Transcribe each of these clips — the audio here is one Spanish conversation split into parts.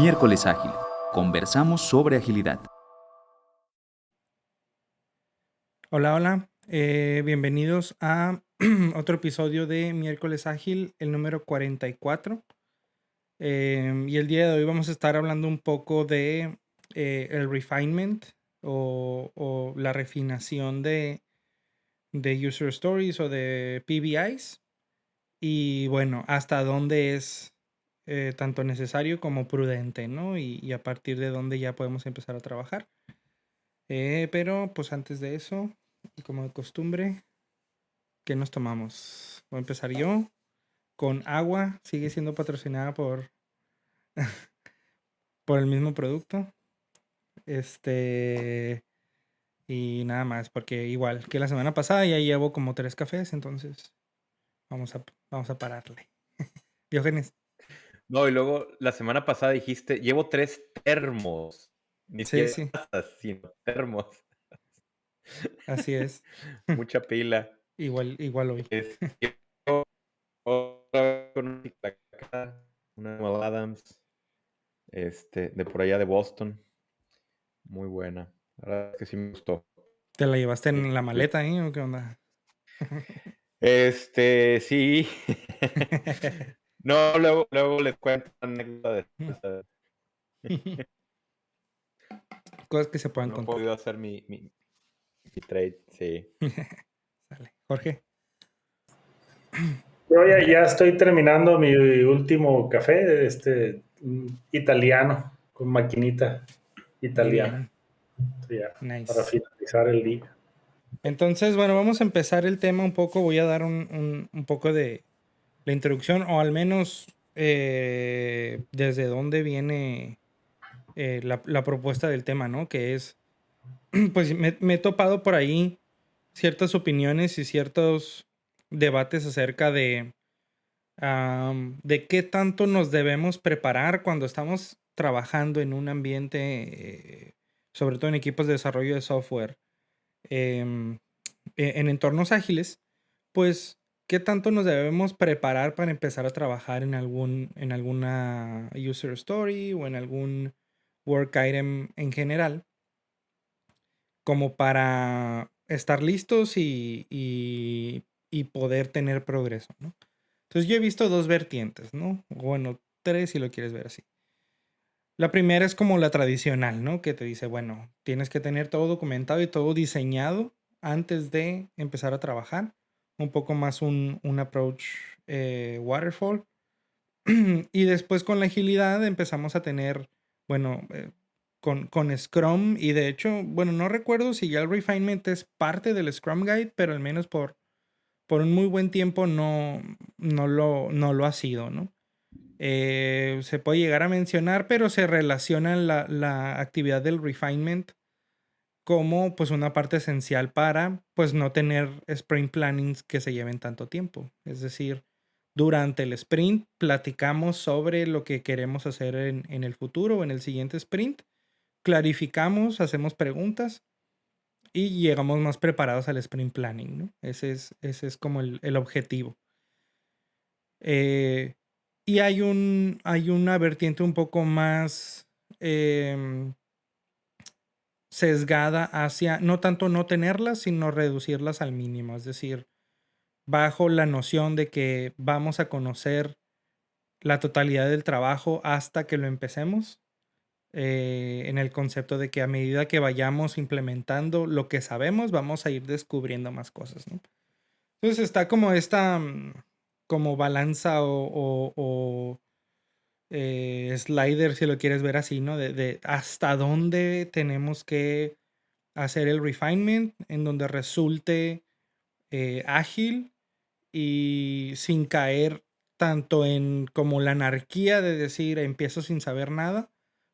Miércoles Ágil. Conversamos sobre agilidad. Hola, hola. Bienvenidos a otro episodio de Miércoles Ágil, el número 44. Y el día de hoy vamos a estar hablando un poco de el refinement o la refinación de user stories o de PBIs. Y bueno, hasta dónde es tanto necesario como prudente, ¿no? Y a partir de dónde ya podemos empezar a trabajar. Pero pues antes de eso, y como de costumbre, ¿qué nos tomamos? Voy a empezar yo con agua. Sigue siendo patrocinada por el mismo producto. Y nada más, porque igual que la semana pasada ya llevo como 3 cafés, entonces vamos a pararle. Diógenes. No, y luego la semana pasada dijiste, llevo 3 termos, ni Sí, siquiera sí, tazas, sino termos, así es. mucha pila. Igual hoy. Yo otra vez con una Samuel Adams, de por allá de Boston, muy buena. La verdad es que sí me gustó. ¿Te la llevaste en la El maleta, o qué onda? sí. No, luego les cuento una anécdota de esa. Cosas que se puedan No he contar. podido hacer mi trade, sí. Sale. Jorge. Yo ya estoy terminando mi último café, italiano, con maquinita Muy italiana. bien. Sí, ya, para Nice. finalizar el día. Entonces, bueno, vamos a empezar el tema un poco. Voy a dar un poco de la introducción, o al menos desde dónde viene la propuesta del tema, ¿no? Que es, pues me he topado por ahí ciertas opiniones y ciertos debates acerca de qué tanto nos debemos preparar cuando estamos trabajando en un ambiente, sobre todo en equipos de desarrollo de software, em, en entornos ágiles, pues qué tanto nos debemos preparar para empezar a trabajar en alguna user story o en algún work item en general, como para estar listos y poder tener progreso, ¿no? Entonces yo he visto dos vertientes, ¿no? Bueno, tres si lo quieres ver así. La primera es como la tradicional, ¿no? Que te dice, bueno, tienes que tener todo documentado y todo diseñado antes de empezar a trabajar. Un poco más un approach waterfall. Y después con la agilidad empezamos a tener, bueno, con Scrum. Y de hecho, bueno, no recuerdo si ya el refinement es parte del Scrum Guide, pero al menos por un muy buen tiempo no lo ha sido, ¿no? Se puede llegar a mencionar, pero se relaciona la actividad del refinement como pues una parte esencial para pues no tener sprint plannings que se lleven tanto tiempo. Es decir, durante el sprint platicamos sobre lo que queremos hacer en el futuro o en el siguiente sprint, clarificamos, hacemos preguntas y llegamos más preparados al sprint planning, ¿no? Ese es como el objetivo. Eh, y hay una vertiente un poco más sesgada hacia no tanto no tenerlas, sino reducirlas al mínimo. Es decir, bajo la noción de que vamos a conocer la totalidad del trabajo hasta que lo empecemos. En el concepto de que a medida que vayamos implementando lo que sabemos, vamos a ir descubriendo más cosas, ¿no? Entonces está como esta como balanza o slider, si lo quieres ver así, ¿no? De hasta dónde tenemos que hacer el refinement en donde resulte ágil y sin caer tanto en como la anarquía de decir empiezo sin saber nada,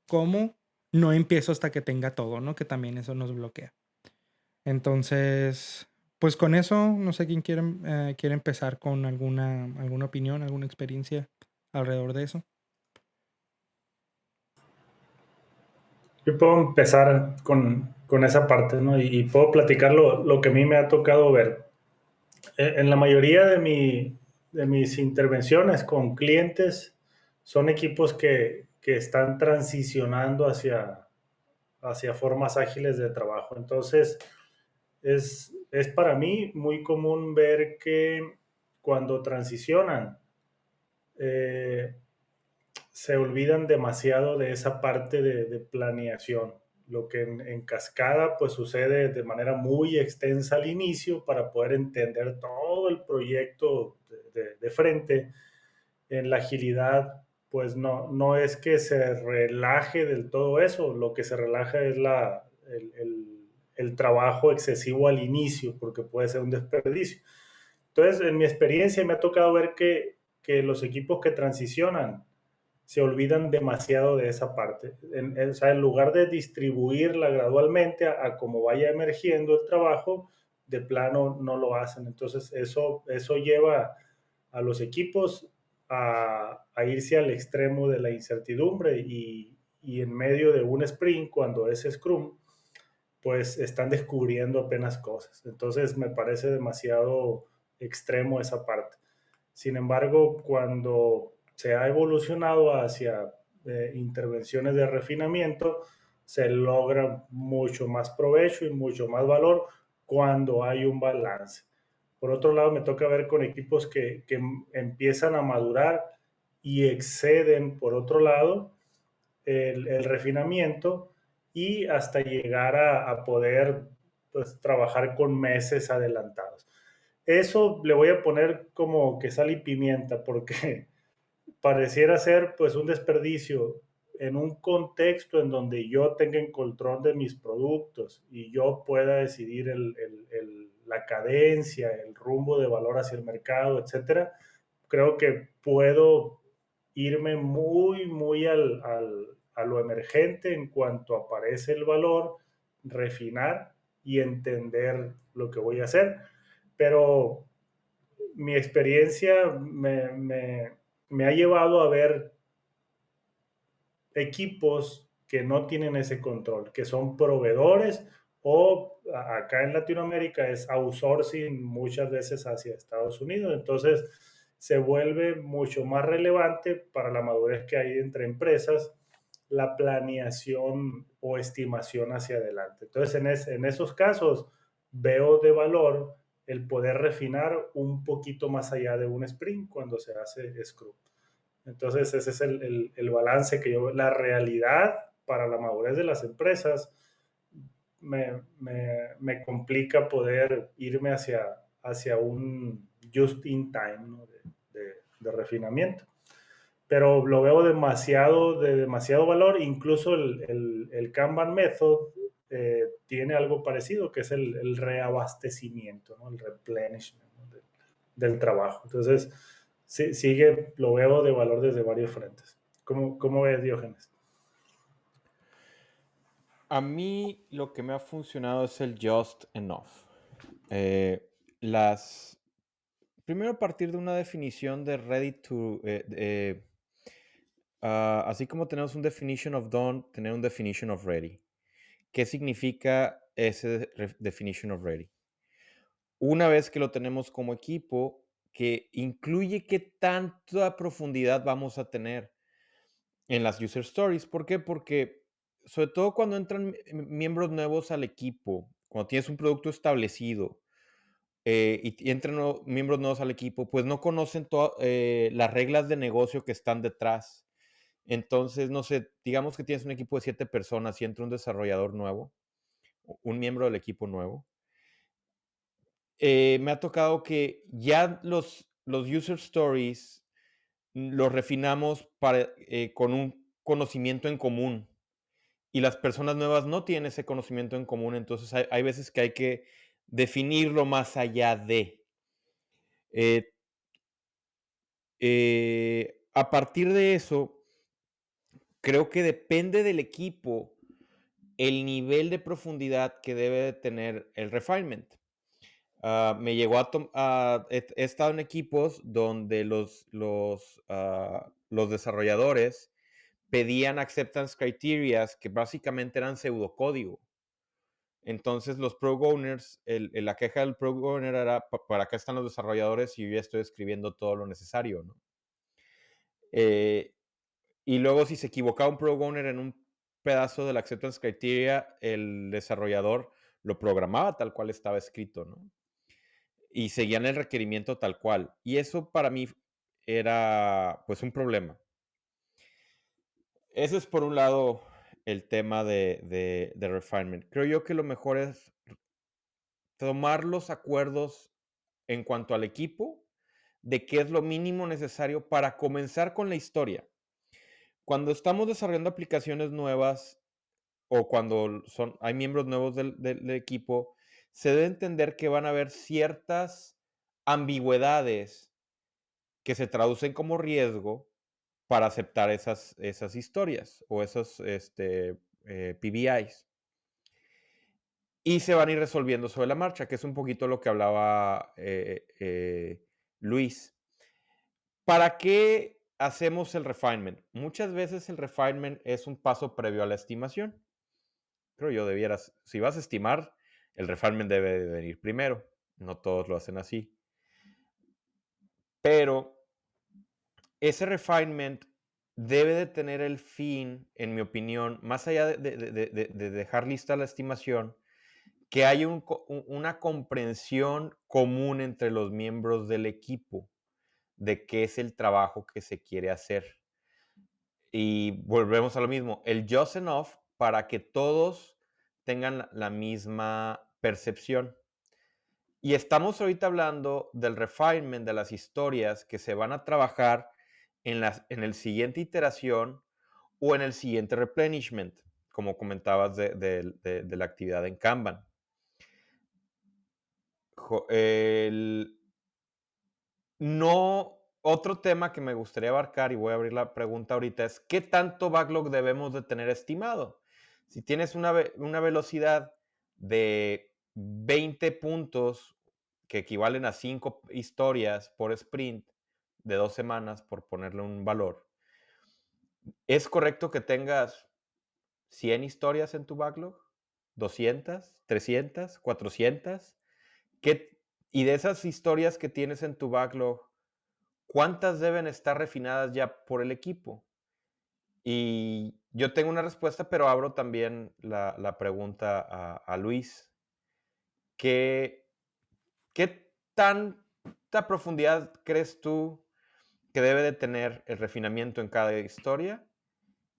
como no empiezo hasta que tenga todo, ¿no? Que también eso nos bloquea. Entonces, pues con eso, no sé quién quiere empezar con alguna opinión, alguna experiencia alrededor de eso. Yo puedo empezar con esa parte, ¿no? Y puedo platicar lo que a mí me ha tocado ver. En la mayoría de mis intervenciones con clientes son equipos que están transicionando hacia formas ágiles de trabajo. Entonces, es para mí muy común ver que cuando transicionan, eh, se olvidan demasiado de esa parte de planeación, lo que en cascada pues sucede de manera muy extensa al inicio para poder entender todo el proyecto de frente. En la agilidad pues no es que se relaje del todo eso, lo que se relaja es el trabajo excesivo al inicio, porque puede ser un desperdicio. Entonces, en mi experiencia me ha tocado ver que los equipos que transicionan se olvidan demasiado de esa parte. O sea, en lugar de distribuirla gradualmente a como vaya emergiendo el trabajo, de plano no lo hacen. Entonces, eso lleva a los equipos a irse al extremo de la incertidumbre y en medio de un sprint, cuando es Scrum, pues están descubriendo apenas cosas. Entonces, me parece demasiado extremo esa parte. Sin embargo, cuando se ha evolucionado hacia intervenciones de refinamiento, se logra mucho más provecho y mucho más valor cuando hay un balance. Por otro lado, me toca ver con equipos que empiezan a madurar y exceden, por otro lado, el refinamiento y hasta llegar a poder pues, trabajar con meses adelantados. Eso le voy a poner como que sal y pimienta, porque pareciera ser pues un desperdicio en un contexto en donde yo tenga en control de mis productos y yo pueda decidir la cadencia, el rumbo de valor hacia el mercado, etcétera. Creo que puedo irme muy a lo emergente en cuanto aparece el valor, refinar y entender lo que voy a hacer. Pero mi experiencia me ha llevado a ver equipos que no tienen ese control, que son proveedores o acá en Latinoamérica es outsourcing muchas veces hacia Estados Unidos. Entonces se vuelve mucho más relevante para la madurez que hay entre empresas la planeación o estimación hacia adelante. Entonces en esos casos veo de valor el poder refinar un poquito más allá de un sprint cuando se hace Scrum. Entonces, ese es el balance que yo, la realidad para la madurez de las empresas me complica poder irme hacia un just in time, ¿no? de refinamiento. Pero lo veo de demasiado valor, incluso el Kanban Method tiene algo parecido, que es el reabastecimiento, ¿no? El replenishment, ¿no? del trabajo. Entonces, sí, sigue, lo veo de valor desde varios frentes. ¿Cómo ves, Diógenes? A mí lo que me ha funcionado es el just enough. Las Primero, a partir de una definición de ready to... así como tenemos un definition of done, tener un definition of ready. ¿Qué significa ese definition of ready? Una vez que lo tenemos como equipo, que incluye qué tanta profundidad vamos a tener en las user stories. ¿Por qué? Porque sobre todo cuando entran miembros nuevos al equipo, cuando tienes un producto establecido, y entran miembros nuevos al equipo, pues no conocen las reglas de negocio que están detrás. Entonces, no sé, digamos que tienes un equipo de 7 personas y entra un desarrollador nuevo, un miembro del equipo nuevo. Me ha tocado que ya los user stories los refinamos con un conocimiento en común y las personas nuevas no tienen ese conocimiento en común, entonces hay veces que hay que definirlo más allá de. Eh, a partir de eso, creo que depende del equipo el nivel de profundidad que debe de tener el refinement. Me llegó he estado en equipos donde los desarrolladores pedían acceptance criteria que básicamente eran pseudocódigo. Entonces los product owners, la queja del product owner era, para acá están los desarrolladores y yo ya estoy escribiendo todo lo necesario, ¿no? Y luego si se equivocaba un product owner en un pedazo del acceptance criteria, el desarrollador lo programaba tal cual estaba escrito, ¿no? Y seguían el requerimiento tal cual. Y eso para mí era pues un problema. Ese es por un lado el tema de refinement. Creo yo que lo mejor es tomar los acuerdos en cuanto al equipo de qué es lo mínimo necesario para comenzar con la historia. Cuando estamos desarrollando aplicaciones nuevas o cuando hay miembros nuevos del equipo, se debe entender que van a haber ciertas ambigüedades que se traducen como riesgo para aceptar esas historias o esos PBIs. Y se van a ir resolviendo sobre la marcha, que es un poquito lo que hablaba Luis. ¿Para qué hacemos el refinement? Muchas veces el refinement es un paso previo a la estimación. Creo yo si vas a estimar, el refinement debe de venir primero. No todos lo hacen así. Pero ese refinement debe de tener el fin, en mi opinión, más allá de dejar lista la estimación, que haya una comprensión común entre los miembros del equipo de qué es el trabajo que se quiere hacer. Y volvemos a lo mismo, el just enough para que todos tengan la misma percepción. Y estamos ahorita hablando del refinement de las historias que se van a trabajar en el siguiente iteración o en el siguiente replenishment, como comentabas de la actividad en Kanban. Otro tema que me gustaría abarcar, y voy a abrir la pregunta ahorita, es ¿qué tanto backlog debemos de tener estimado? Si tienes una velocidad de 20 puntos, que equivalen a 5 historias por sprint de 2 semanas, por ponerle un valor, ¿es correcto que tengas 100 historias en tu backlog? ¿200? ¿300? ¿400? Y de esas historias que tienes en tu backlog, ¿cuántas deben estar refinadas ya por el equipo? Y yo tengo una respuesta, pero abro también la pregunta a Luis. ¿Qué tanta profundidad crees tú que debe de tener el refinamiento en cada historia?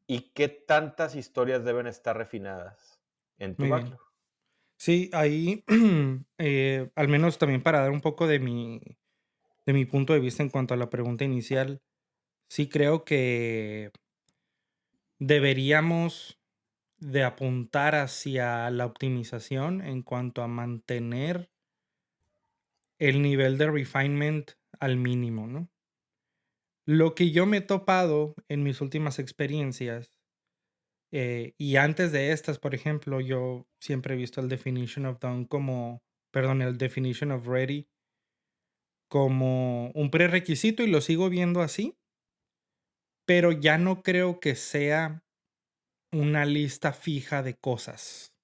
¿Y qué tantas historias deben estar refinadas en tu Muy bien. backlog? Sí, ahí, al menos también para dar un poco de mi punto de vista en cuanto a la pregunta inicial, sí creo que deberíamos de apuntar hacia la optimización en cuanto a mantener el nivel de refinement al mínimo, ¿no? Lo que yo me he topado en mis últimas experiencias, y antes de estas, por ejemplo, yo siempre he visto el definition of done el definition of ready como un prerequisito y lo sigo viendo así, pero ya no creo que sea una lista fija de cosas,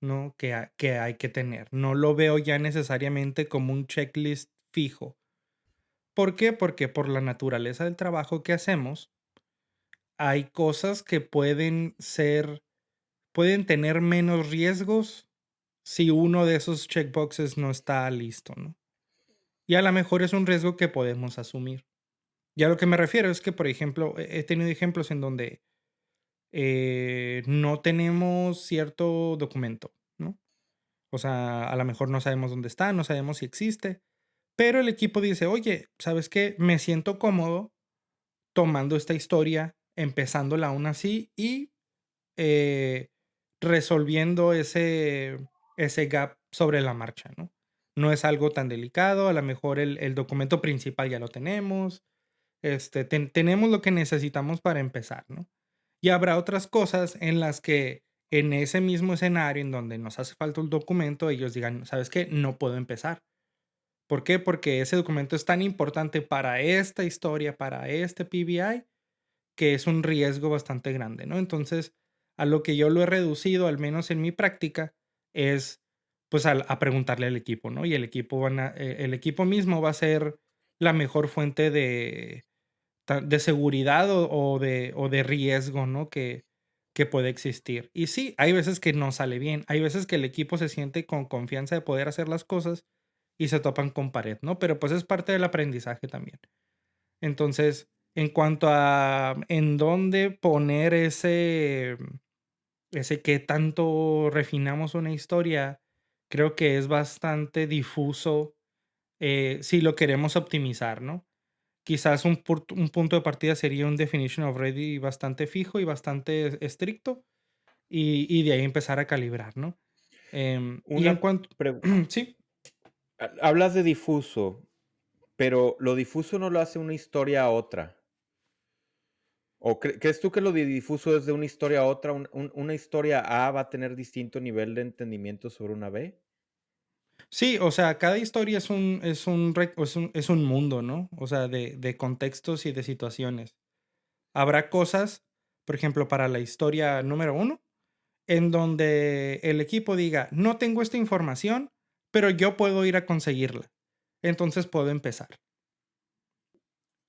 ¿no? Que hay que tener. No lo veo ya necesariamente como un checklist fijo. ¿Por qué? Porque por la naturaleza del trabajo que hacemos, hay cosas que pueden tener menos riesgos si uno de esos checkboxes no está listo, ¿no? Y a lo mejor es un riesgo que podemos asumir. Y a lo que me refiero es que, por ejemplo, he tenido ejemplos en donde no tenemos cierto documento, ¿no? O sea, a lo mejor no sabemos dónde está, no sabemos si existe, pero el equipo dice, oye, ¿sabes qué? Me siento cómodo tomando esta historia, empezándola aún así y eh, resolviendo ese gap sobre la marcha, ¿no? No es algo tan delicado, a lo mejor el documento principal ya lo tenemos, tenemos lo que necesitamos para empezar, ¿no? Y habrá otras cosas en las que en ese mismo escenario en donde nos hace falta un documento, ellos digan, ¿sabes qué? No puedo empezar. ¿Por qué? Porque ese documento es tan importante para esta historia, para este PBI, que es un riesgo bastante grande, ¿no? Entonces, a lo que yo lo he reducido, al menos en mi práctica, es pues a preguntarle al equipo, ¿no? Y el equipo mismo va a ser la mejor fuente de seguridad o de riesgo, ¿no? Que puede existir. Y sí, hay veces que no sale bien. Hay veces que el equipo se siente con confianza de poder hacer las cosas y se topan con pared, ¿no? Pero pues es parte del aprendizaje también. Entonces, en cuanto a en dónde poner ese qué tanto refinamos una historia, creo que es bastante difuso si lo queremos optimizar, ¿no? Quizás un punto de partida sería un definition of ready bastante fijo y bastante estricto y de ahí empezar a calibrar, ¿no? Y en Una cuanto... pre- sí, Hablas de difuso, pero lo difuso no lo hace una historia a otra. ¿O crees tú que lo de difuso es de una historia a otra? ¿Una historia A va a tener distinto nivel de entendimiento sobre una B? sí, o sea, cada historia es un mundo, ¿no? O sea, de contextos y de situaciones. Habrá cosas, por ejemplo, para la historia número 1, en donde el equipo diga, no tengo esta información, pero yo puedo ir a conseguirla. Entonces puedo empezar.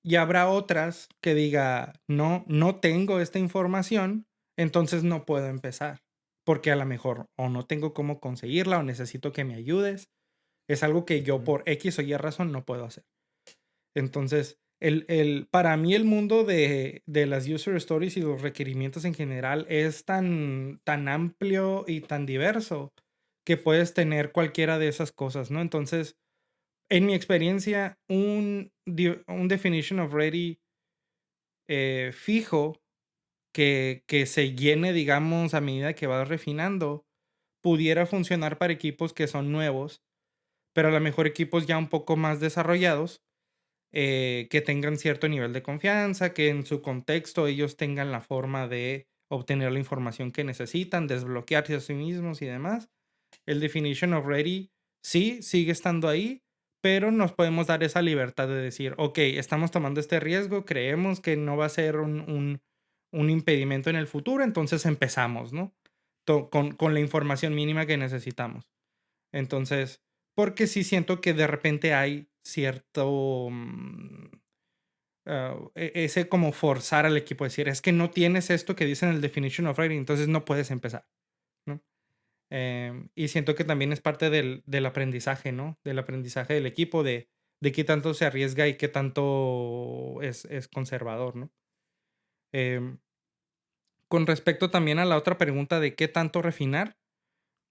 Y habrá otras que diga, no, no tengo esta información, entonces no puedo empezar. Porque a lo mejor o no tengo cómo conseguirla o necesito que me ayudes. Es algo que yo Ujú. por X o Y razón no puedo hacer. Entonces, para mí el mundo de las user stories y los requerimientos en general es tan amplio y tan diverso que puedes tener cualquiera de esas cosas, ¿no? Entonces, en mi experiencia, un definition of ready fijo que se llene, digamos, a medida que vas refinando, pudiera funcionar para equipos que son nuevos, pero a lo mejor equipos ya un poco más desarrollados que tengan cierto nivel de confianza, que en su contexto ellos tengan la forma de obtener la información que necesitan, desbloquearse a sí mismos y demás. El definition of ready sí sigue estando ahí, pero nos podemos dar esa libertad de decir, ok, estamos tomando este riesgo, creemos que no va a ser un impedimento en el futuro, entonces empezamos, ¿no? Con la información mínima que necesitamos. Entonces, porque sí siento que de repente hay cierto, ese como forzar al equipo a decir, es que no tienes esto que dice en el definition of writing, entonces no puedes empezar, ¿no? Y siento que también es parte del aprendizaje, ¿no? Del aprendizaje del equipo, de qué tanto se arriesga y qué tanto es conservador, ¿no? Em, con respecto también a la otra pregunta de qué tanto refinar,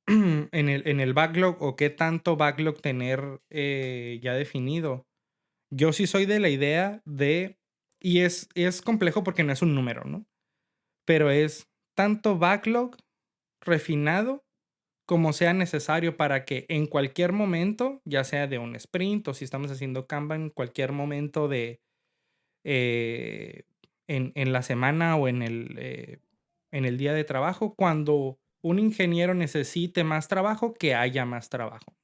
en el backlog o qué tanto backlog tener ya definido. Yo sí soy de la idea de, y es complejo porque no es un número, ¿no? Pero es tanto backlog refinado como sea necesario para que en cualquier momento, ya sea de un sprint o si estamos haciendo Kanban, en cualquier momento eh, en la semana o en el día de trabajo, cuando un ingeniero necesite más trabajo, que haya más trabajo.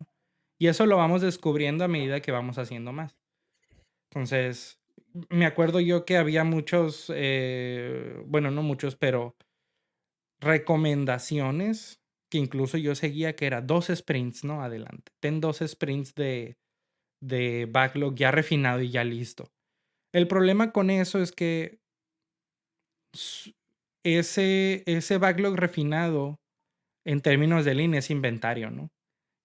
Y eso lo vamos descubriendo a medida que vamos haciendo más. Entonces, me acuerdo yo que había muchos, bueno, no muchos, pero recomendaciones que incluso yo seguía que era 2 sprints, ¿no? Adelante. Ten 2 sprints de backlog ya refinado y ya listo. El problema con eso es que s- ese backlog refinado en términos de línea es inventario, ¿no?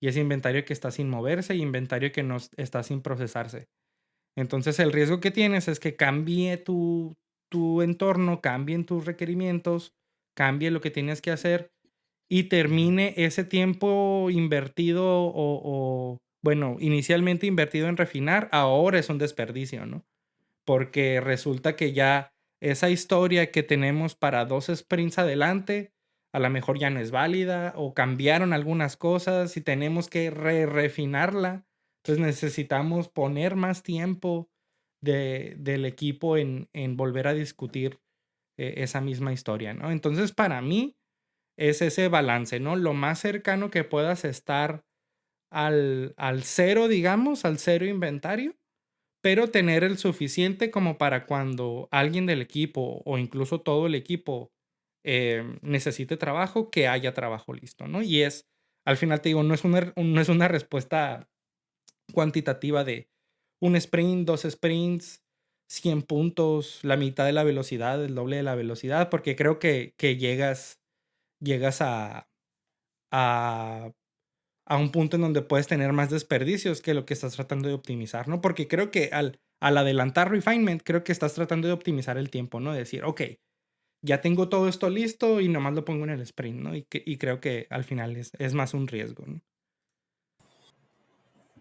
Y es inventario que está sin moverse y inventario que no está sin procesarse. Entonces el riesgo que tienes es que cambie tu entorno, cambien tus requerimientos, cambie lo que tienes que hacer y termine ese tiempo invertido bueno, inicialmente invertido en refinar, ahora es un desperdicio, ¿no? Porque resulta que ya esa historia que tenemos para 2 sprints adelante, a lo mejor ya no es válida o cambiaron algunas cosas y tenemos que refinarla. Entonces necesitamos poner más tiempo del equipo en volver a discutir esa misma historia, ¿no? Entonces para mí es ese balance, ¿no? Lo más cercano que puedas estar al cero, digamos, al cero inventario, pero tener el suficiente como para cuando alguien del equipo o incluso todo el equipo necesite trabajo, que haya trabajo listo, ¿no? Y al final te digo, no es una respuesta cuantitativa de un sprint, 2 sprints, 100 puntos, la mitad de la velocidad, el doble de la velocidad, porque creo que llegas a, a un punto en donde puedes tener más desperdicios que lo que estás tratando de optimizar, ¿no? Porque creo que al adelantar refinement, creo que estás tratando de optimizar el tiempo, ¿no? De decir, ok, ya tengo todo esto listo y nomás lo pongo en el sprint, ¿no? Y creo que al final es más un riesgo, ¿no?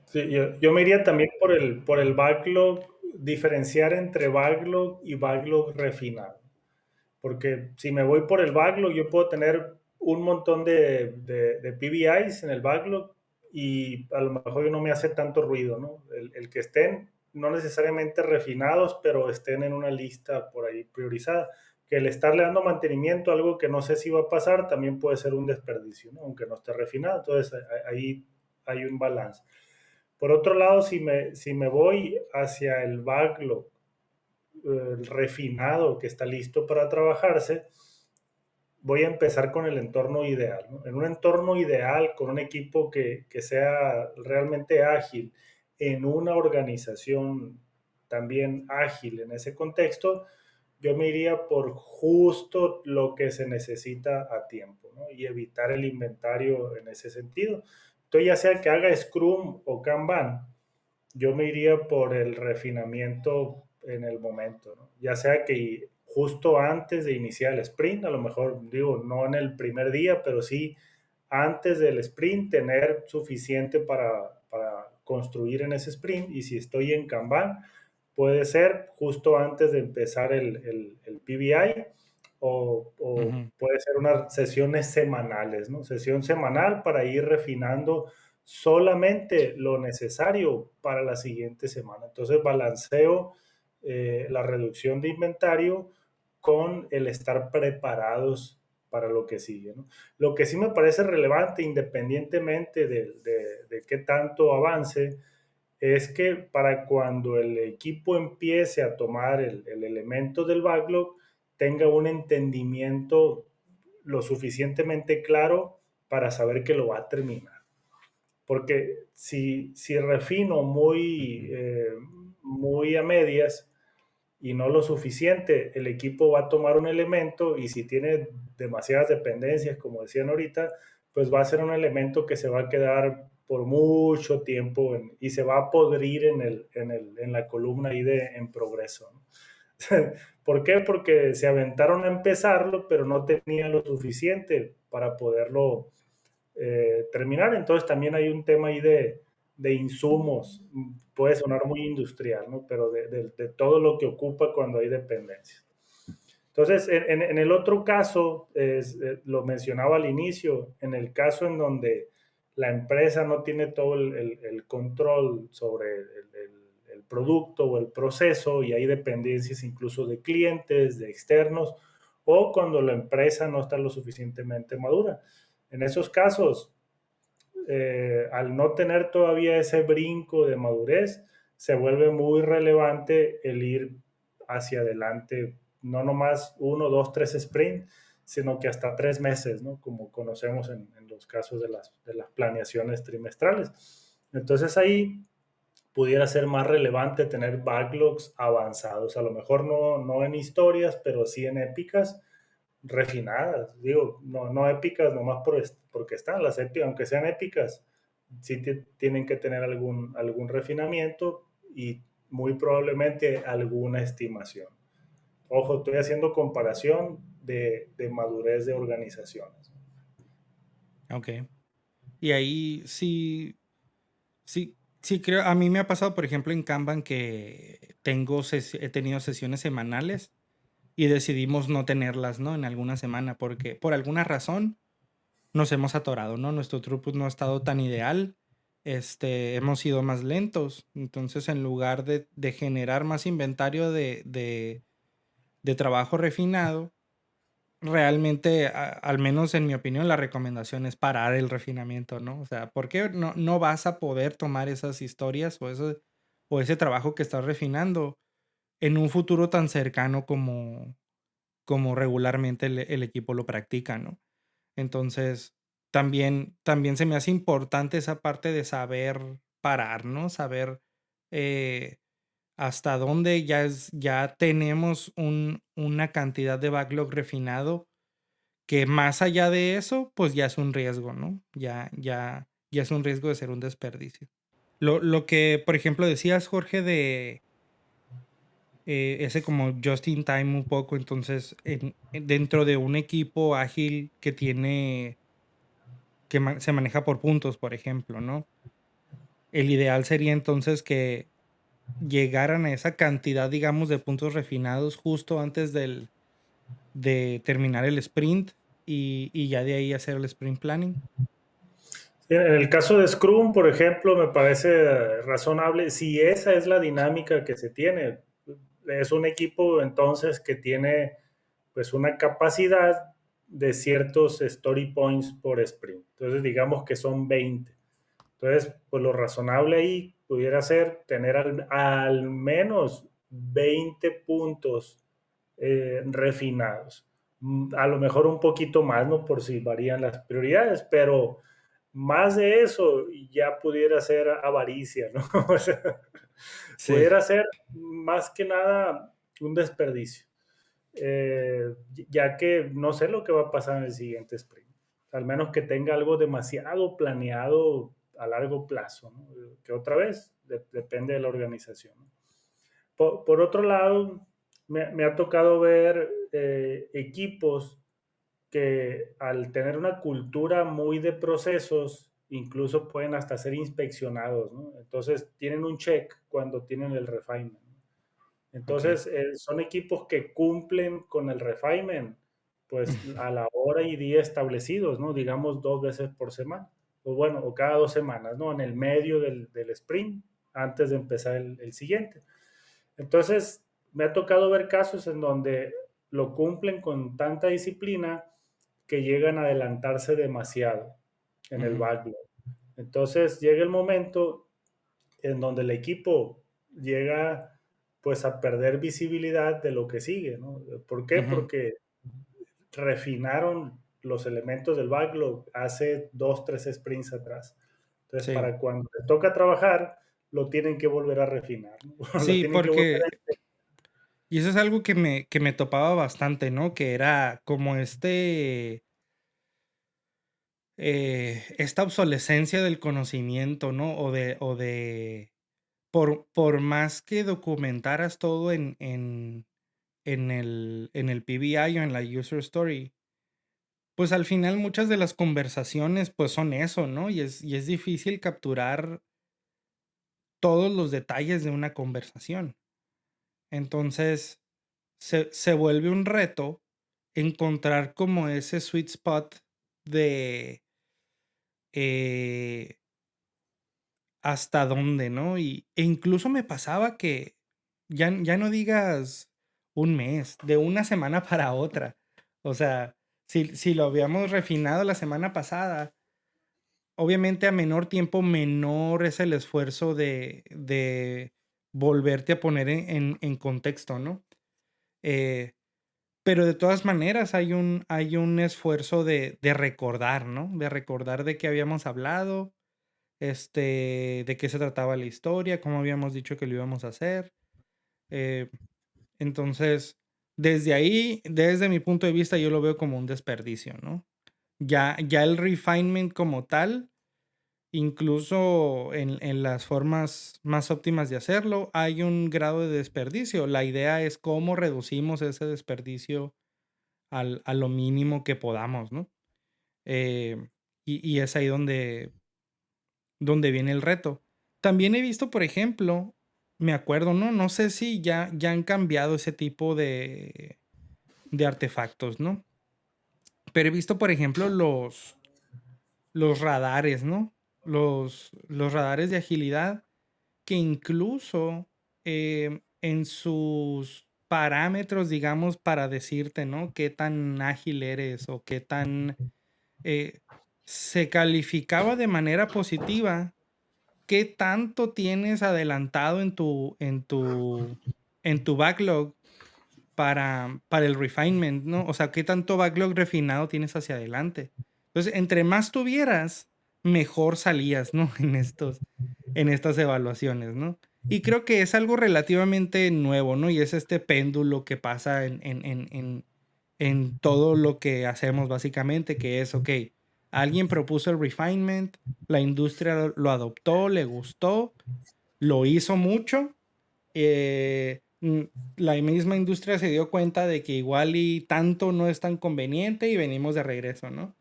Sí, yo me iría también por el backlog, diferenciar entre backlog y backlog refinado. Porque si me voy por el backlog, yo puedo tener un montón de PBIs en el backlog y a lo mejor no me hace tanto ruido, ¿no? El que estén, no necesariamente refinados, pero estén en una lista por ahí priorizada. Que el estarle dando mantenimiento a algo que no sé si va a pasar también puede ser un desperdicio, ¿no? Aunque no esté refinado. Entonces ahí hay un balance. Por otro lado, si me voy hacia el backlog refinado que está listo para trabajarse, voy a empezar con el entorno ideal, ¿no? En un entorno ideal, con un equipo que sea realmente ágil, en una organización también ágil en ese contexto, yo me iría por justo lo que se necesita a tiempo, ¿no? Y evitar el inventario en ese sentido. Entonces, ya sea que haga Scrum o Kanban, yo me iría por el refinamiento en el momento, ¿no? Ya sea que justo antes de iniciar el sprint, a lo mejor digo, no en el primer día, pero sí antes del sprint, tener suficiente para construir en ese sprint. Y si estoy en Kanban, puede ser justo antes de empezar el PBI o Ujú. puede ser unas sesiones semanales, ¿no? Sesión semanal para ir refinando solamente lo necesario para la siguiente semana. Entonces balanceo la reducción de inventario con el estar preparados para lo que sigue, ¿no? Lo que sí me parece relevante, independientemente de qué tanto avance, es que para cuando el equipo empiece a tomar el elemento del backlog, tenga un entendimiento lo suficientemente claro para saber que lo va a terminar. Porque si refino muy a medias y no lo suficiente, el equipo va a tomar un elemento y si tiene demasiadas dependencias, como decían ahorita, pues va a ser un elemento que se va a quedar por mucho tiempo y se va a podrir en la columna ahí en progreso, ¿no? ¿Por qué? Porque se aventaron a empezarlo, pero no tenían lo suficiente para poderlo terminar. Entonces también hay un tema ahí de insumos, puede sonar muy industrial, ¿no? Pero de todo lo que ocupa cuando hay dependencias. Entonces, en el otro caso, lo mencionaba al inicio, en el caso en donde la empresa no tiene todo el control sobre el producto o el proceso y hay dependencias incluso de clientes, de externos, o cuando la empresa no está lo suficientemente madura. En esos casos, al no tener todavía ese brinco de madurez, se vuelve muy relevante el ir hacia adelante, no nomás 1, 2, 3 sprints, sino que hasta 3 meses, ¿no? Como conocemos en los casos de las planeaciones trimestrales. Entonces ahí pudiera ser más relevante tener backlogs avanzados, a lo mejor no en historias, pero sí en épicas, refinadas, digo, no épicas nomás porque están, las épicas, aunque sean épicas, sí tienen que tener algún refinamiento y muy probablemente alguna estimación. Ojo, estoy haciendo comparación de madurez de organizaciones. Ok. Y ahí sí creo, a mí me ha pasado, por ejemplo, en Kanban que he tenido sesiones semanales y decidimos no tenerlas, ¿no? En alguna semana, porque por alguna razón nos hemos atorado, ¿no? Nuestro throughput no ha estado tan ideal. Hemos sido más lentos. Entonces, en lugar de generar más inventario de trabajo refinado, realmente, al menos en mi opinión, la recomendación es parar el refinamiento, ¿no? O sea, ¿por qué no vas a poder tomar esas historias o ese trabajo que estás refinando en un futuro tan cercano como regularmente el equipo lo practica, ¿no? Entonces, también se me hace importante esa parte de saber parar, ¿no? Saber eh, hasta dónde ya tenemos una cantidad de backlog refinado que más allá de eso, pues ya es un riesgo, ¿no? Ya es un riesgo de ser un desperdicio. Lo que, por ejemplo, decías, Jorge, de ese como just in time un poco, entonces, dentro de un equipo ágil que tiene, se maneja por puntos, por ejemplo, ¿no? El ideal sería entonces que llegaran a esa cantidad, digamos, de puntos refinados justo antes de terminar el sprint y ya de ahí hacer el sprint planning. En el caso de Scrum, por ejemplo, me parece razonable, si esa es la dinámica que se tiene, es un equipo entonces que tiene pues una capacidad de ciertos story points por sprint. Entonces digamos que son 20. Entonces, pues lo razonable ahí pudiera ser tener al menos 20 puntos refinados. A lo mejor un poquito más, ¿no? Por si varían las prioridades, pero más de eso ya pudiera ser avaricia, ¿no? O sea, Sí. pudiera ser más que nada un desperdicio, ya que no sé lo que va a pasar en el siguiente sprint. Al menos que tenga algo demasiado planeado a largo plazo, ¿no? Que otra vez depende de la organización, ¿no? Por otro lado, me ha tocado ver equipos que al tener una cultura muy de procesos, incluso pueden hasta ser inspeccionados, ¿no? Entonces tienen un check cuando tienen el refinement. Ok. Entonces son equipos que cumplen con el refinement, pues a la hora y día establecidos, ¿no? Digamos 2 veces por semana, o bueno, o cada 2 semanas, ¿no? En el medio del sprint, antes de empezar el siguiente. Entonces, me ha tocado ver casos en donde lo cumplen con tanta disciplina que llegan a adelantarse demasiado en el Ujú. backlog. Entonces, llega el momento en donde el equipo llega pues a perder visibilidad de lo que sigue, ¿no? ¿Por qué? Ujú. Porque refinaron los elementos del backlog hace 2, 3 sprints atrás. Entonces, Sí. para cuando les toca trabajar, lo tienen que volver a refinar, ¿no? Lo Sí, tienen que volver porque a... y eso es algo que me topaba bastante, ¿no? Que era como esta obsolescencia del conocimiento, ¿no? O de por más que documentaras todo en el PBI o en la user story, pues al final muchas de las conversaciones pues son eso, ¿no? Y es difícil capturar todos los detalles de una conversación. Entonces, se vuelve un reto encontrar como ese sweet spot de eh, hasta dónde, ¿no? E incluso me pasaba que ya no digas un mes, de una semana para otra. O sea, si lo habíamos refinado la semana pasada, obviamente a menor tiempo, menor es el esfuerzo de volverte a poner en contexto, ¿no? Eh, pero de todas maneras hay un esfuerzo de recordar, ¿no? De recordar de qué habíamos hablado, de qué se trataba la historia, cómo habíamos dicho que lo íbamos a hacer. Eh, entonces, desde ahí, desde mi punto de vista, yo lo veo como un desperdicio, ¿no? Ya el refinement como tal, incluso en las formas más óptimas de hacerlo, hay un grado de desperdicio. La idea es cómo reducimos ese desperdicio a lo mínimo que podamos, ¿no? Y es ahí donde viene el reto. También he visto, por ejemplo, me acuerdo, ¿no? No sé si ya han cambiado ese tipo de artefactos, ¿no? Pero he visto, por ejemplo, los radares, ¿no? Los radares de agilidad que incluso en sus parámetros, digamos, para decirte, ¿no? Qué tan ágil eres o qué tan... eh, se calificaba de manera positiva qué tanto tienes adelantado en tu backlog para el refinement, ¿no? O sea, qué tanto backlog refinado tienes hacia adelante. Entonces, entre más tuvieras, mejor salías, ¿no? En estas evaluaciones, ¿no? Y creo que es algo relativamente nuevo, ¿no? Y es este péndulo que pasa en todo lo que hacemos básicamente, que es, ok, alguien propuso el refinement, la industria lo adoptó, le gustó, lo hizo mucho, la misma industria se dio cuenta de que igual y tanto no es tan conveniente y venimos de regreso, ¿no?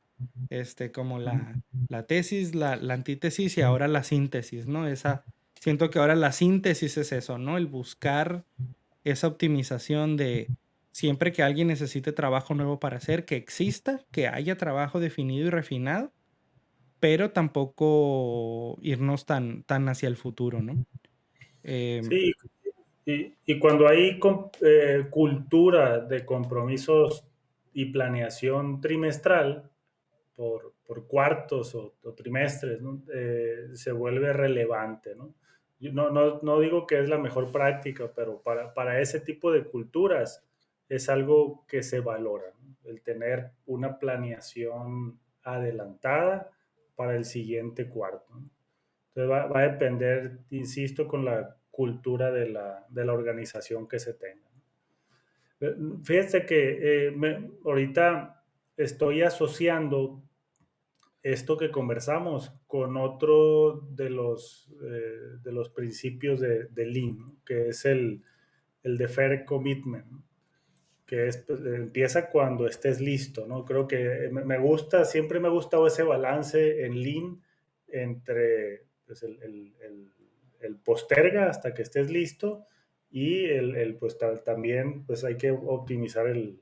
Como la tesis, la antítesis y ahora la síntesis, ¿no? Siento que ahora la síntesis es eso, ¿no? El buscar esa optimización de siempre que alguien necesite trabajo nuevo para hacer, que exista, que haya trabajo definido y refinado, pero tampoco irnos tan hacia el futuro, ¿no? Sí, y cuando hay cultura de compromisos y planeación trimestral por cuartos o trimestres, ¿no? Se vuelve relevante, ¿no? Yo no digo que es la mejor práctica, pero para ese tipo de culturas es algo que se valora, ¿no? El tener una planeación adelantada para el siguiente cuarto, ¿no? Entonces va a depender, insisto, con la cultura de la organización que se tenga. Fíjense que ahorita estoy asociando esto que conversamos con otro de los principios de Lean, ¿no? Que es el defer commitment, ¿no? Que es, pues, empieza cuando estés listo, ¿no? Creo que me gusta, siempre me ha gustado ese balance en Lean entre pues, el posterga hasta que estés listo y pues también pues hay que optimizar el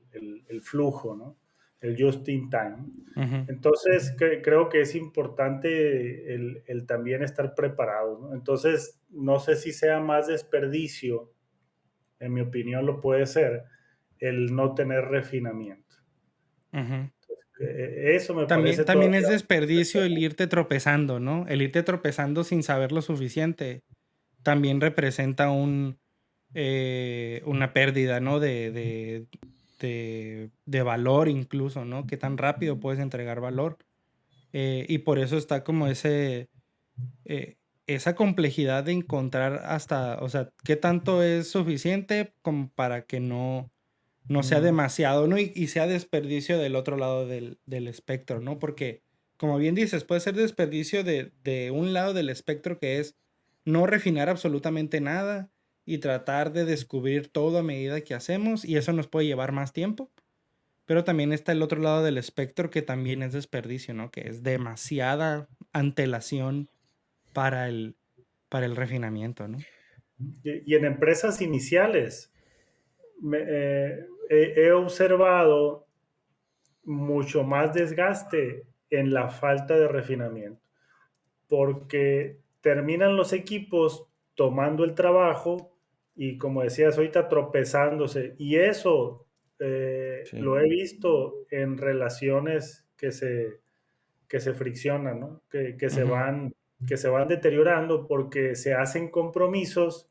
flujo, ¿no? El just in time. Uh-huh. Entonces, creo que es importante el también estar preparado, ¿no? Entonces, no sé si sea más desperdicio, en mi opinión lo puede ser, el no tener refinamiento. Uh-huh. Eso me También, parece también es todavía... desperdicio el irte tropezando, ¿no? El irte tropezando sin saber lo suficiente también representa una pérdida, ¿no? De valor incluso, ¿no? Qué tan rápido puedes entregar valor. Y por eso está como esa complejidad de encontrar hasta, o sea, qué tanto es suficiente como para que no sea demasiado, ¿no? Y sea desperdicio del otro lado del espectro, ¿no? Porque, como bien dices, puede ser desperdicio de un lado del espectro que es no refinar absolutamente nada y tratar de descubrir todo a medida que hacemos y eso nos puede llevar más tiempo. Pero también está el otro lado del espectro que también es desperdicio, ¿no? Que es demasiada antelación para el refinamiento, ¿no? Y en empresas iniciales, he observado mucho más desgaste en la falta de refinamiento, porque terminan los equipos tomando el trabajo y, como decías ahorita, tropezándose. Y eso Sí. lo he visto en relaciones que se friccionan, ¿no? Uh-huh. Que se van deteriorando porque se hacen compromisos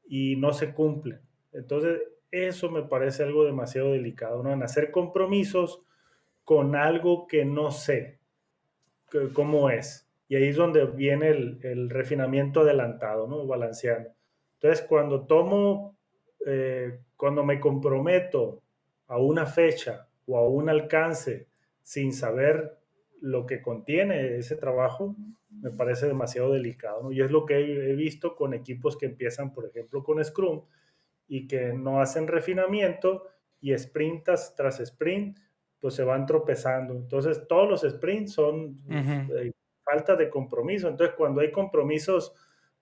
y no se cumplen. Entonces, eso me parece algo demasiado delicado, ¿no? En hacer compromisos con algo que no sé cómo es. Y ahí es donde viene el refinamiento adelantado, ¿no? Balanceando. Entonces, cuando me comprometo a una fecha o a un alcance sin saber lo que contiene ese trabajo, me parece demasiado delicado, ¿no? Y es lo que he visto con equipos que empiezan, por ejemplo, con Scrum y que no hacen refinamiento y sprints tras sprint, pues se van tropezando. Entonces, todos los sprints son Uh-huh. falta de compromiso. Entonces, cuando hay compromisos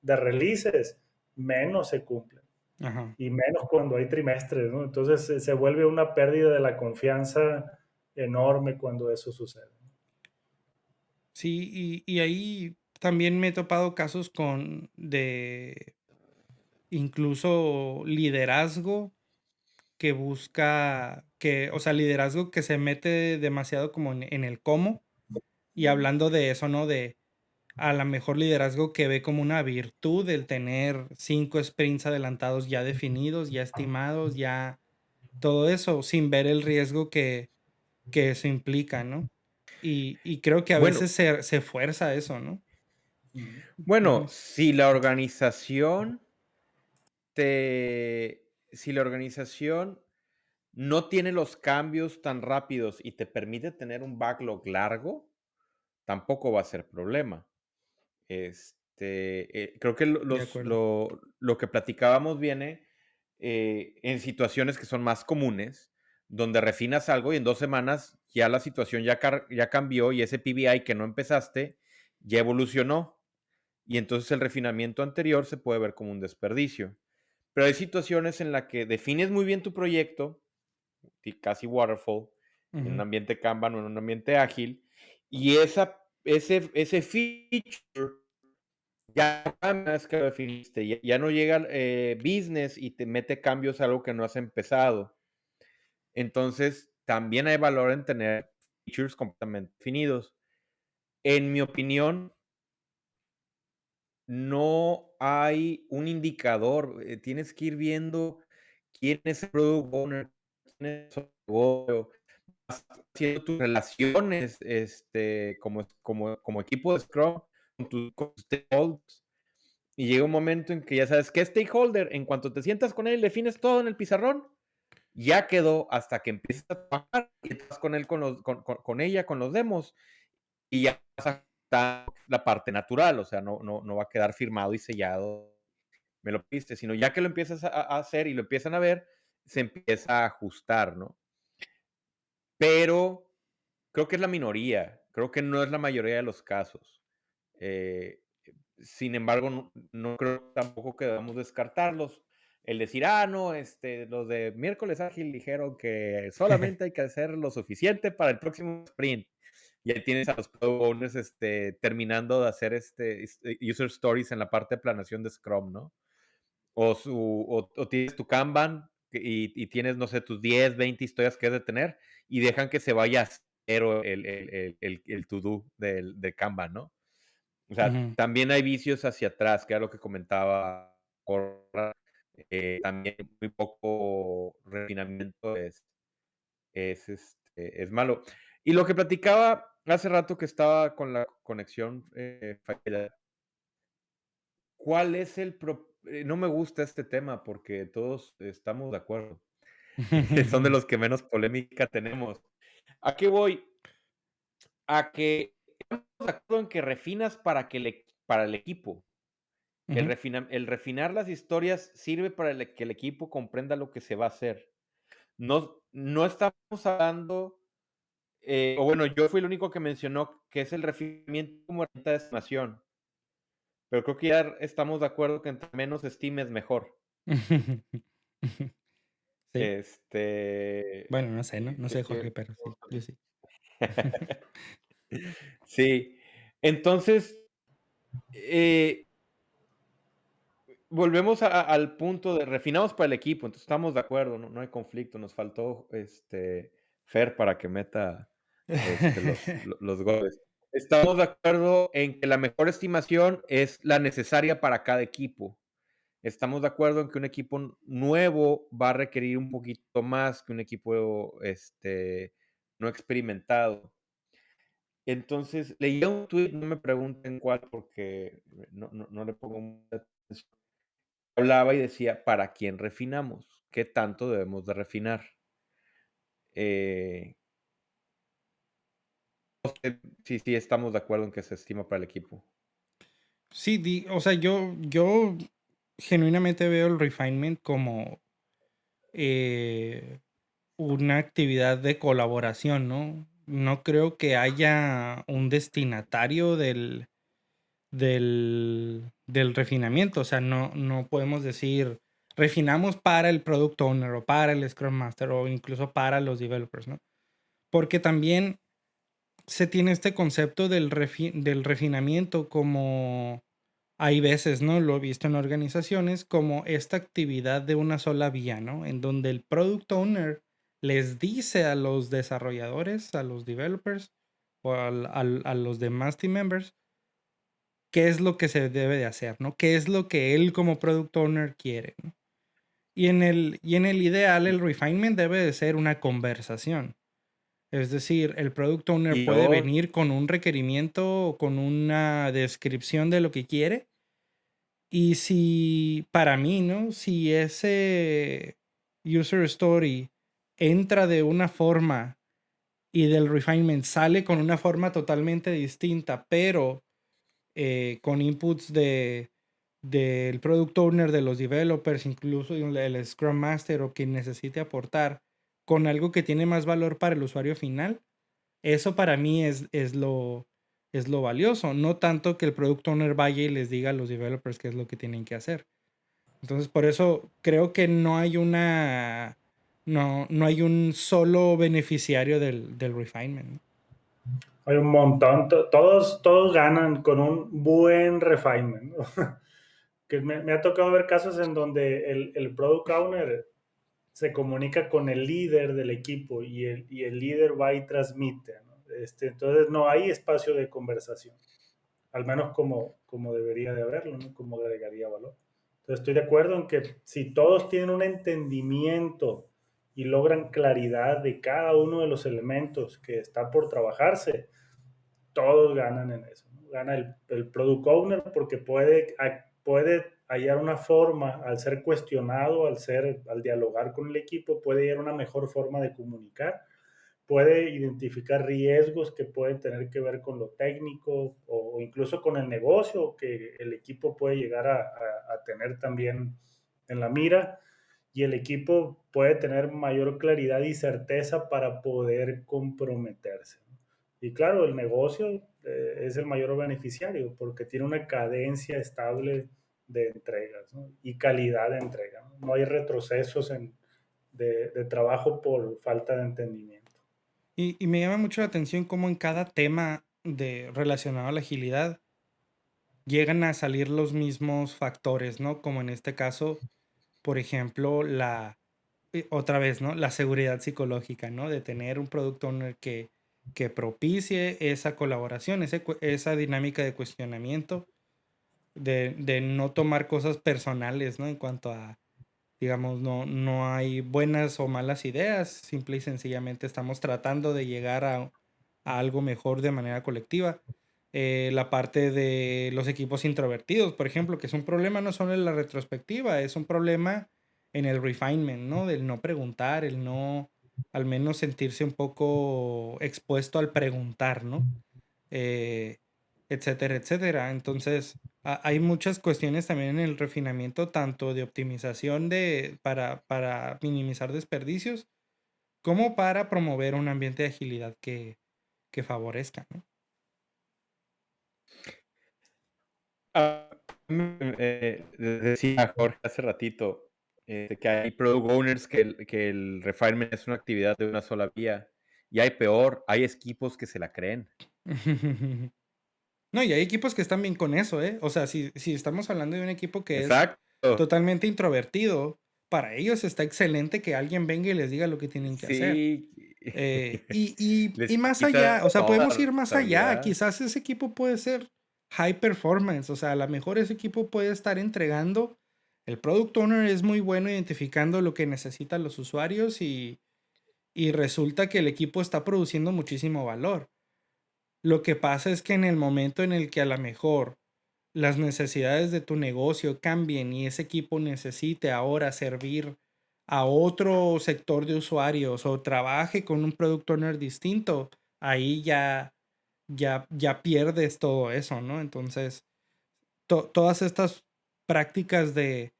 de releases, menos se cumplen. Ajá. Y menos cuando hay trimestres, ¿no? Entonces, se vuelve una pérdida de la confianza enorme cuando eso sucede. Sí, y ahí también me he topado casos incluso liderazgo que busca, o sea, liderazgo que se mete demasiado como en el cómo. Y hablando de eso, ¿no? De a lo mejor liderazgo que ve como una virtud el tener 5 sprints adelantados ya definidos, ya estimados, ya todo eso, sin ver el riesgo que eso implica, ¿no? Y creo que a Bueno, veces se fuerza eso, ¿no? bueno, Dígame. si la organización no tiene los cambios tan rápidos y te permite tener un backlog largo, tampoco va a ser problema. Creo que De acuerdo. lo que platicábamos viene en situaciones que son más comunes, donde refinas algo y en 2 semanas ya la situación ya cambió y ese PBI que no empezaste ya evolucionó. Y entonces el refinamiento anterior se puede ver como un desperdicio. Pero hay situaciones en las que defines muy bien tu proyecto, casi waterfall, en un Ujú. ambiente Kanban o en un ambiente ágil, y ese feature ya una vez que lo definiste, ya no llega business y te mete cambios a algo que no has empezado. Entonces, también hay valor en tener features completamente definidos. En mi opinión, no hay un indicador, tienes que ir viendo quién es el product owner, quién es el negocio, vas haciendo tus relaciones, como equipo de Scrum con tus stakeholders. Y llega un momento en que ya sabes qué stakeholder, en cuanto te sientas con él, defines todo en el pizarrón, ya quedó hasta que empiezas a trabajar y estás con él, con ella, con los demos, y ya está la parte natural, o sea, no va a quedar firmado y sellado, me lo piste, sino ya que lo empiezas a hacer y lo empiezan a ver, se empieza a ajustar, ¿no? Pero creo que es la minoría, creo que no es la mayoría de los casos. Eh, Sin embargo, no creo tampoco que debamos descartarlos. El decir, no, los de miércoles ágil dijeron que solamente hay que hacer lo suficiente para el próximo sprint. Y ahí tienes a los product owners terminando de hacer user stories en la parte de planeación de Scrum, ¿no? O tienes tu Kanban y tienes, no sé, tus 10, 20 historias que has de tener y dejan que se vaya a cero el to-do del Kanban, ¿no? O sea, Ujú. también hay vicios hacia atrás, que era lo que comentaba Corra. También muy poco refinamiento es malo. Y lo que platicaba hace rato que estaba con la conexión fallida, ¿cuál es no me gusta este tema porque todos estamos de acuerdo. Son de los que menos polémica tenemos. ¿A qué voy? A que estamos de acuerdo en que refinas para el equipo. Ujú. El refinar las historias sirve para que el equipo comprenda lo que se va a hacer. No estamos hablando, o bueno, yo fui el único que mencionó que es el refinamiento como herramienta de estimación, pero creo que ya estamos de acuerdo que entre menos estimes mejor. Sí. Este, Bueno, no sé, ¿no? No sé, Jorge, ¿qué pero sí, yo sí. Sí. Entonces, eh, volvemos al punto de refinamos para el equipo, entonces estamos de acuerdo, no hay conflicto, nos faltó, Fer para que meta, los goles. Estamos de acuerdo en que la mejor estimación es la necesaria para cada equipo. Estamos de acuerdo en que un equipo nuevo va a requerir un poquito más que un equipo, no experimentado. Entonces, leía un tweet, no me pregunten cuál, porque no le pongo mucha atención. Hablaba y decía, ¿para quién refinamos? ¿Qué tanto debemos de refinar? Eh, sí, estamos de acuerdo en que se estima para el equipo. Sí, o sea, yo genuinamente veo el refinement como eh, una actividad de colaboración, ¿no? No creo que haya un destinatario del refinamiento. O sea, no podemos decir refinamos para el product owner o para el Scrum Master o incluso para los developers, ¿no? Porque también se tiene este concepto del refinamiento como hay veces, ¿no? Lo he visto en organizaciones como esta actividad de una sola vía, ¿no? En donde el product owner les dice a los desarrolladores, a los developers o a los demás team members qué es lo que se debe de hacer, ¿no? ¿Qué es lo que él como product owner quiere, ¿no? Y en el ideal, el refinement debe de ser una conversación. Es decir, el product owner Y puede yo, venir con un requerimiento o con una descripción de lo que quiere. Y si, para mí, ¿no? Si ese user story entra de una forma y del refinement sale con una forma totalmente distinta, pero con inputs del product owner, de los developers, incluso el Scrum Master o quien necesite aportar con algo que tiene más valor para el usuario final, eso para mí es lo valioso, no tanto que el product owner vaya y les diga a los developers qué es lo que tienen que hacer. Entonces, por eso creo que no hay un solo beneficiario del refinement, ¿no? Hay un montón, todos ganan con un buen refinement, ¿no? Que me ha tocado ver casos en donde el product owner se comunica con el líder del equipo y el líder va y transmite, ¿no? Entonces no hay espacio de conversación, al menos como debería de haberlo, ¿no? Como agregaría valor. Entonces estoy de acuerdo en que si todos tienen un entendimiento y logran claridad de cada uno de los elementos que está por trabajarse, todos ganan en eso, ¿no? Gana el product owner porque puede hallar una forma, al ser cuestionado, al dialogar con el equipo, puede hallar una mejor forma de comunicar, puede identificar riesgos que pueden tener que ver con lo técnico o incluso con el negocio que el equipo puede llegar a tener también en la mira, y el equipo puede tener mayor claridad y certeza para poder comprometerse. Y claro, el negocio es el mayor beneficiario porque tiene una cadencia estable de entregas, ¿no? Y calidad de entrega, ¿no? No hay retrocesos de trabajo por falta de entendimiento. Y me llama mucho la atención cómo en cada tema relacionado a la agilidad llegan a salir los mismos factores, ¿no? Como en este caso, por ejemplo, otra vez, ¿no? La seguridad psicológica, ¿no? De tener un product owner que propicie esa colaboración, esa dinámica de cuestionamiento, de no tomar cosas personales, ¿no? En cuanto a, digamos, no hay buenas o malas ideas, simple y sencillamente estamos tratando de llegar a algo mejor de manera colectiva. La parte de los equipos introvertidos, por ejemplo, que es un problema no solo en la retrospectiva, es un problema en el refinement, ¿no? Del no preguntar, el no, al menos sentirse un poco expuesto al preguntar, ¿no? Eh, etcétera, etcétera. Entonces, hay muchas cuestiones también en el refinamiento, tanto de optimización para minimizar desperdicios, como para promover un ambiente de agilidad que favorezca, ¿no? ah, decía Jorge hace ratito que hay product owners que el refinement es una actividad de una sola vía. Y hay peor, hay equipos que se la creen. No, y hay equipos que están bien con eso, ¿eh? O sea, si estamos hablando de un equipo que es Exacto. totalmente introvertido, para ellos está excelente que alguien venga y les diga lo que tienen que hacer. Sí. Y Les más allá, quita o sea, toda podemos la ir más allá. responsabilidad. Quizás ese equipo puede ser high performance, o sea, a lo mejor ese equipo puede estar entregando. El product owner es muy bueno identificando lo que necesitan los usuarios y resulta que el equipo está produciendo muchísimo valor. Lo que pasa es que en el momento en el que a lo mejor las necesidades de tu negocio cambien y ese equipo necesite ahora servir a otro sector de usuarios o trabaje con un product owner distinto, ahí ya pierdes todo eso, ¿no? Entonces, todas estas prácticas de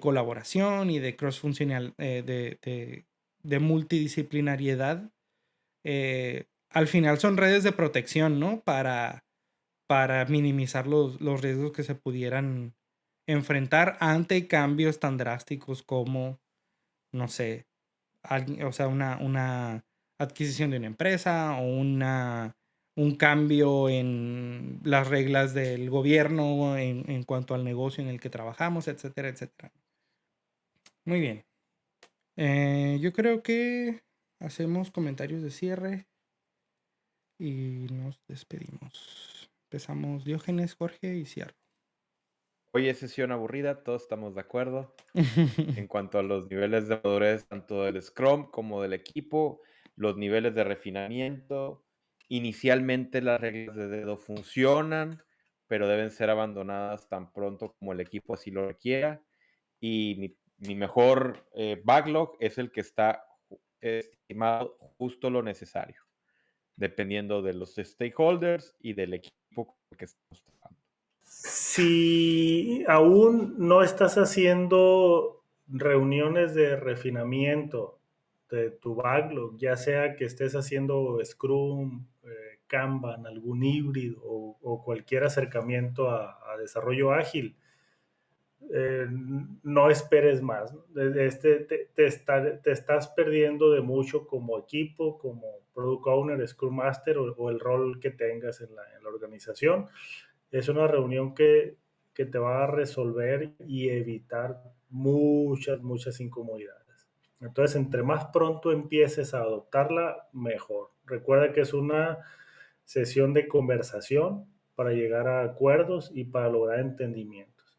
colaboración y de cross-funcional, de multidisciplinariedad, al final son redes de protección, ¿no? Para minimizar los riesgos que se pudieran enfrentar ante cambios tan drásticos como, no sé, o sea, una adquisición de una empresa o un cambio en las reglas del gobierno en cuanto al negocio en el que trabajamos, etcétera, etcétera. Muy bien. Yo creo que hacemos comentarios de cierre y nos despedimos. Empezamos Diógenes, Jorge y cierro. Hoy es sesión aburrida, todos estamos de acuerdo. En cuanto a los niveles de madurez, tanto del Scrum como del equipo, los niveles de refinamiento. Inicialmente las reglas de dedo funcionan, pero deben ser abandonadas tan pronto como el equipo así lo requiera. Y mi mejor backlog es el que está estimado justo lo necesario, dependiendo de los stakeholders y del equipo con el que estamos trabajando. Si aún no estás haciendo reuniones de refinamiento de tu backlog, ya sea que estés haciendo Scrum, Kanban, algún híbrido o cualquier acercamiento a desarrollo ágil, no esperes más. Te estás perdiendo de mucho como equipo, como Product Owner, Scrum Master o el rol que tengas en la organización. Es una reunión que te va a resolver y evitar muchas incomodidades. Entonces, entre más pronto empieces a adoptarla, mejor. Recuerda que es una sesión de conversación para llegar a acuerdos y para lograr entendimientos.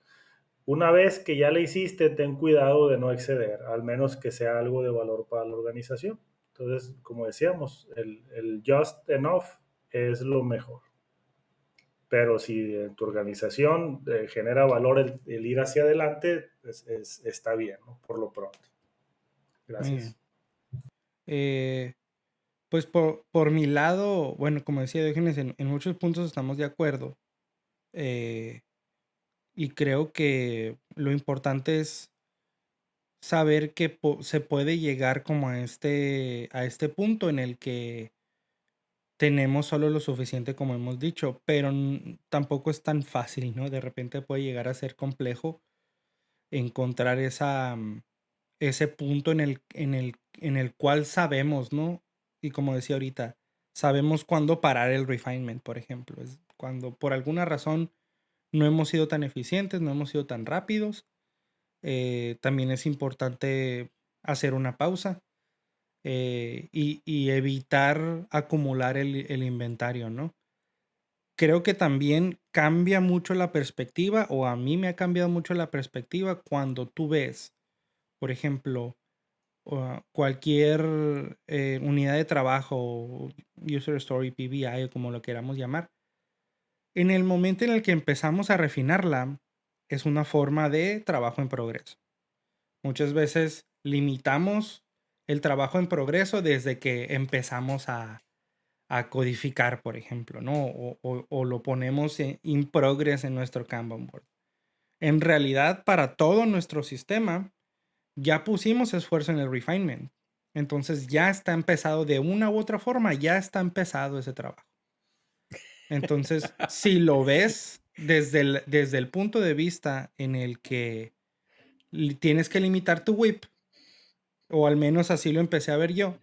Una vez que ya la hiciste, ten cuidado de no exceder, al menos que sea algo de valor para la organización. Entonces, como decíamos, el just enough es lo mejor. Pero si en tu organización genera valor el ir hacia adelante, está bien, ¿no? Por lo pronto. Gracias. Pues por mi lado, bueno, como decía Diógenes, en muchos puntos estamos de acuerdo. Y creo que lo importante es saber que se puede llegar como a este punto en el que tenemos solo lo suficiente, como hemos dicho, pero tampoco es tan fácil, ¿no? De repente puede llegar a ser complejo encontrar ese punto en el cual sabemos, ¿no? Y como decía ahorita, sabemos cuándo parar el refinement, por ejemplo. Es cuando por alguna razón no hemos sido tan eficientes, no hemos sido tan rápidos. También es importante hacer una pausa y evitar acumular el inventario, ¿no? Creo que también cambia mucho la perspectiva, o a mí me ha cambiado mucho la perspectiva cuando tú ves, por ejemplo, cualquier unidad de trabajo, User Story, PBI o como lo queramos llamar. En el momento en el que empezamos a refinarla, es una forma de trabajo en progreso. Muchas veces limitamos el trabajo en progreso desde que empezamos a codificar, por ejemplo, ¿no? O lo ponemos in progress en nuestro Kanban board. En realidad, para todo nuestro sistema, ya pusimos esfuerzo en el refinement. Entonces ya está empezado de una u otra forma, ya está empezado ese trabajo. Entonces, si lo ves desde el punto de vista en el que tienes que limitar tu WIP, o al menos así lo empecé a ver yo,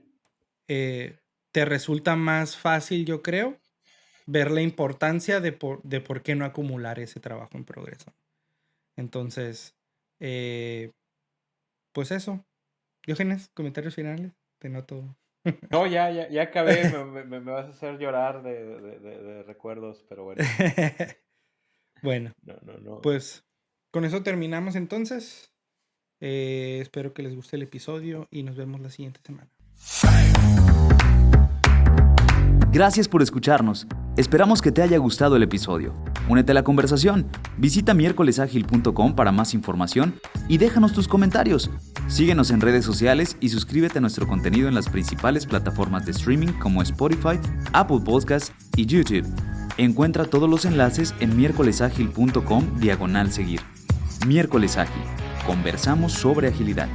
te resulta más fácil, yo creo, ver la importancia de por qué no acumular ese trabajo en progreso. Entonces, pues eso. Diógenes, comentarios finales. Te noto. No, ya acabé. me vas a hacer llorar de recuerdos, pero bueno. Bueno, No. Pues con eso terminamos entonces. Espero que les guste el episodio y nos vemos la siguiente semana. Gracias por escucharnos. Esperamos que te haya gustado el episodio. Únete a la conversación. Visita miércolesagil.com para más información y déjanos tus comentarios. Síguenos en redes sociales y suscríbete a nuestro contenido en las principales plataformas de streaming como Spotify, Apple Podcasts y YouTube. Encuentra todos los enlaces en miércolesagil.com/seguir. Miércoles Ágil. Conversamos sobre agilidad.